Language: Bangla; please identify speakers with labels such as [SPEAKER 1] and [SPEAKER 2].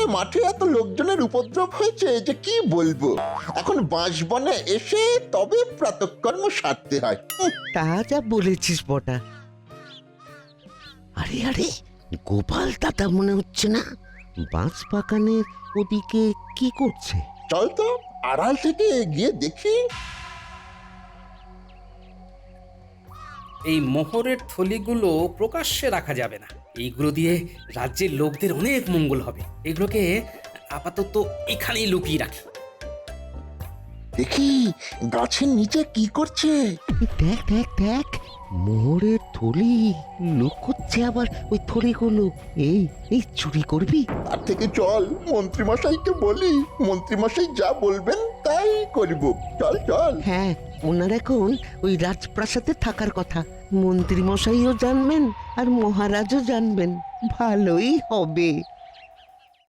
[SPEAKER 1] মাঠে এত লোকজনের উপদ্রব হয়েছে যে কি বলবো। এখন বাঁশবনে এসে তবে প্রাতঃকর্ম সারতে হয়।
[SPEAKER 2] তা যা বলেছিস বটা। আরে আরে, গোপাল দাদা মনে হচ্ছে না? বাঁশ বাগানের ওদিকে কি করছে?
[SPEAKER 1] চল তো আড়াল থেকে গিয়ে দেখি।
[SPEAKER 3] এই মোহরের থলিগুলো প্রকাশ্যে রাখা যাবে না। এইগুলো দিয়ে রাজ্যের লোকদের অনেক মঙ্গল হবে। এগুলোকে আপাতত এখানেই লুকিয়ে রাখি।
[SPEAKER 1] দেখি গাছের নিচে কি করছে।
[SPEAKER 2] দেখ দেখ দেখ, মোহরের থলি। লোক করছে আবার ওই থলিগুলো। এই এই চুরি করবি?
[SPEAKER 1] তার থেকে চল মন্ত্রীমশাইকে বলি, মন্ত্রীমশাই যা বলবেন তাই করব। চল চল।
[SPEAKER 2] হ্যাঁ, ওনার এখন ওই রাজপ্রাসাদে থাকার কথা। মন্ত্রী মশাইও জানবেন আর মহারাজও জানবেন, ভালোই হবে।